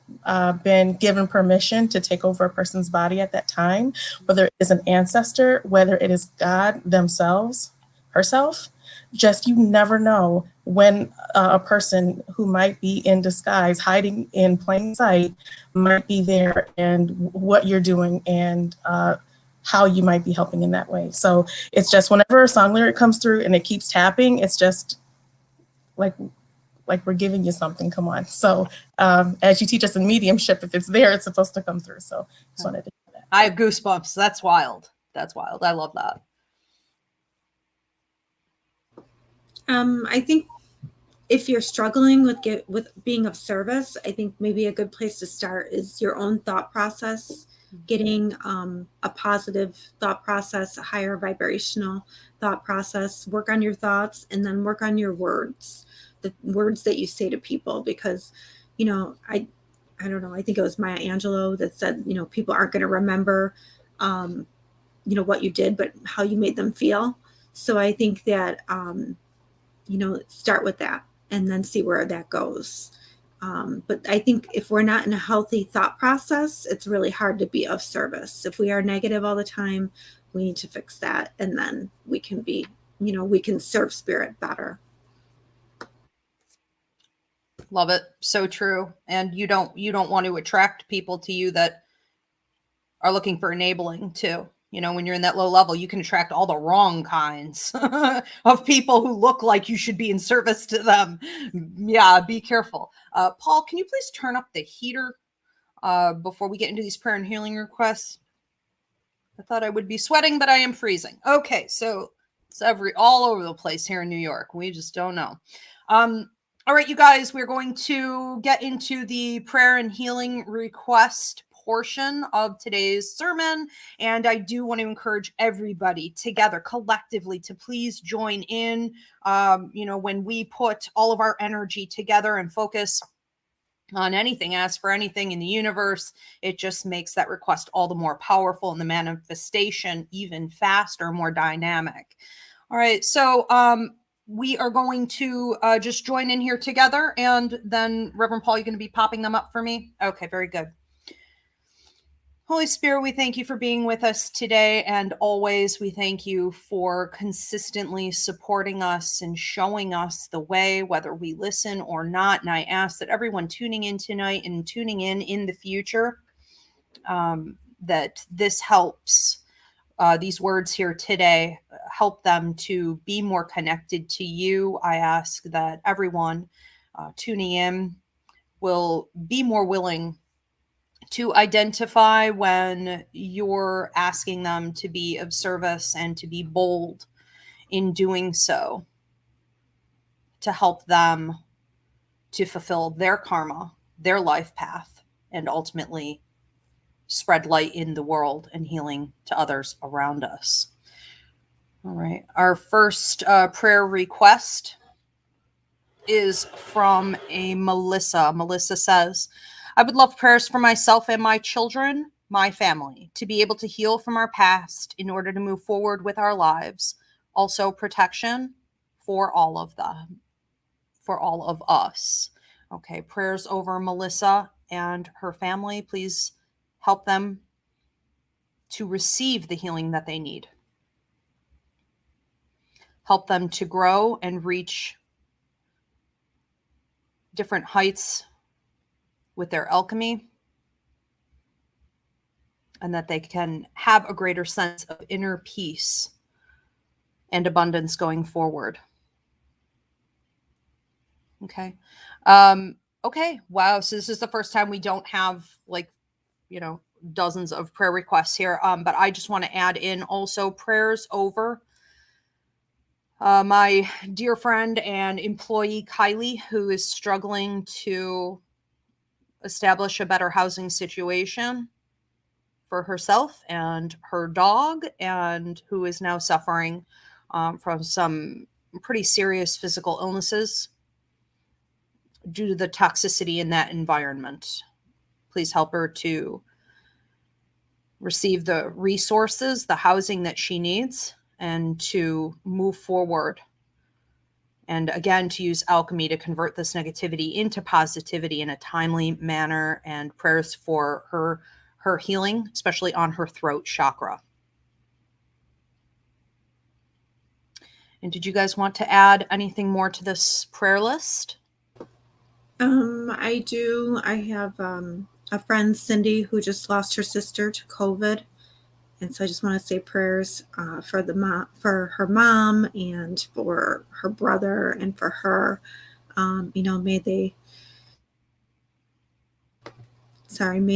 S4: been given permission to take over a person's body at that time, whether it is an ancestor, whether it is God themselves, herself. Just you never know when a person who might be in disguise, hiding in plain sight, might be there, and what you're doing, and how you might be helping in that way. So it's just whenever a song lyric comes through and it keeps tapping, it's just like we're giving you something. Come on. So as you teach us in mediumship, if it's there, it's supposed to come through. So just wanted to do that.
S2: I have goosebumps. That's wild. That's wild. I love that.
S3: I think if you're struggling with being of service, I think maybe a good place to start is your own thought process, getting a positive thought process, a higher vibrational thought process, work on your thoughts, and then work on your words, the words that you say to people, because, you know, I don't know, I think it was Maya Angelou that said, you know, people aren't going to remember, you know, what you did, but how you made them feel. So I think that, you know, start with that and then see where that goes. But I think if we're not in a healthy thought process, it's really hard to be of service. If we are negative all the time, we need to fix that. And then we can be, you know, we can serve spirit better.
S2: Love it. So true. And you don't want to attract people to you that are looking for enabling too. You know, when you're in that low level, you can attract all the wrong kinds of people who look like you should be in service to them. Yeah, be careful. Paul, can you please turn up the heater before we get into these prayer and healing requests? I thought I would be sweating, but I am freezing. Okay, so it's all over the place here in New York. We just don't know. All right, you guys, we're going to get into the prayer and healing request portion of today's sermon. And I do want to encourage everybody together collectively to please join in. You know, when we put all of our energy together and focus on anything, ask for anything in the universe, it just makes that request all the more powerful and the manifestation even faster, more dynamic. All right, so we are going to just join in here together, and then Reverend Paul, you're going to be popping them up for me? Okay, very good. Holy Spirit, we thank you for being with us today, and always we thank you for consistently supporting us and showing us the way, whether we listen or not. And I ask that everyone tuning in tonight and tuning in the future, that this helps, these words here today, help them to be more connected to you. I ask that everyone tuning in will be more willing to identify when you're asking them to be of service and to be bold in doing so, to help them to fulfill their karma, their life path, and ultimately spread light in the world and healing to others around us. All right. Our first prayer request is from a Melissa. Melissa says, I would love prayers for myself and my children, my family, to be able to heal from our past in order to move forward with our lives. Also protection for all of them, for all of us. Okay, prayers over Melissa and her family. Please help them to receive the healing that they need. Help them to grow and reach different heights with their alchemy, and that they can have a greater sense of inner peace and abundance going forward. Okay. Okay. Wow. So this is the first time we don't have, like, you know, dozens of prayer requests here. But I just want to add in also prayers over my dear friend and employee Kylie, who is struggling to establish a better housing situation for herself and her dog, and who is now suffering from some pretty serious physical illnesses due to the toxicity in that environment. Please help her to receive the resources, the housing that she needs, and to move forward And again, to use alchemy to convert this negativity into positivity in a timely manner, and prayers for her healing, especially on her throat chakra. And did you guys want to add anything more to this prayer list?
S3: I do. I have a friend, Cindy, who just lost her sister to COVID. And so I just want to say prayers for her mom, and for her brother, and for her. May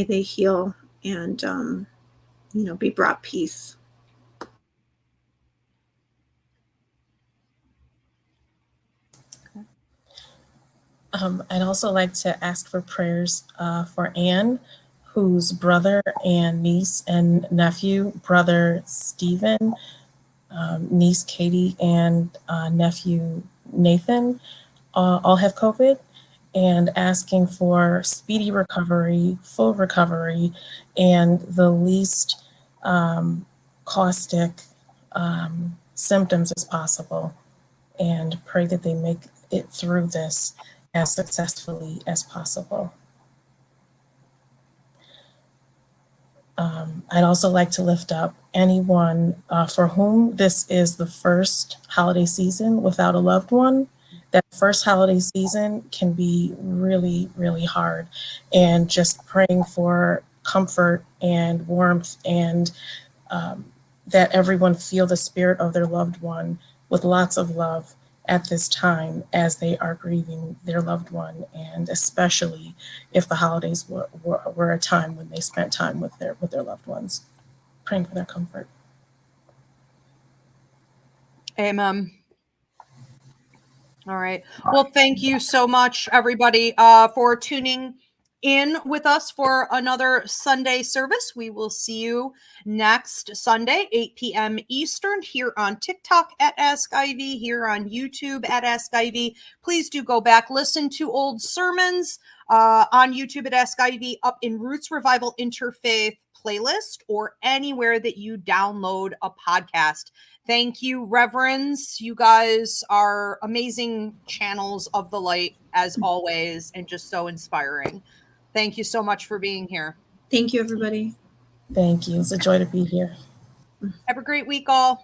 S3: they heal and be brought peace.
S4: I'd also like to ask for prayers for Anne, whose brother and niece and nephew, brother Stephen, niece Katie, and nephew Nathan, all have COVID, and asking for speedy recovery, full recovery, and the least caustic symptoms as possible, and pray that they make it through this as successfully as possible. I'd also like to lift up anyone for whom this is the first holiday season without a loved one. That first holiday season can be really, really hard, and just praying for comfort and warmth, and that everyone feel the spirit of their loved one with lots of love at this time as they are grieving their loved one, and especially if the holidays were a time when they spent time with their loved ones, praying for their comfort.
S2: Amen. All right. Well, thank you so much, everybody, for tuning in with us for another Sunday service. We will see you next Sunday, 8 p.m. Eastern, here on TikTok at Ask Ivy, here on YouTube at Ask Ivy. Please do go back, listen to old sermons on YouTube at Ask Ivy, up in Roots Revival Interfaith playlist, or anywhere that you download a podcast. Thank you, Reverends. You guys are amazing channels of the light, as always, and just so inspiring. Thank you so much for being here.
S3: Thank you, everybody.
S4: Thank you. It's a joy to be here.
S2: Have a great week, all.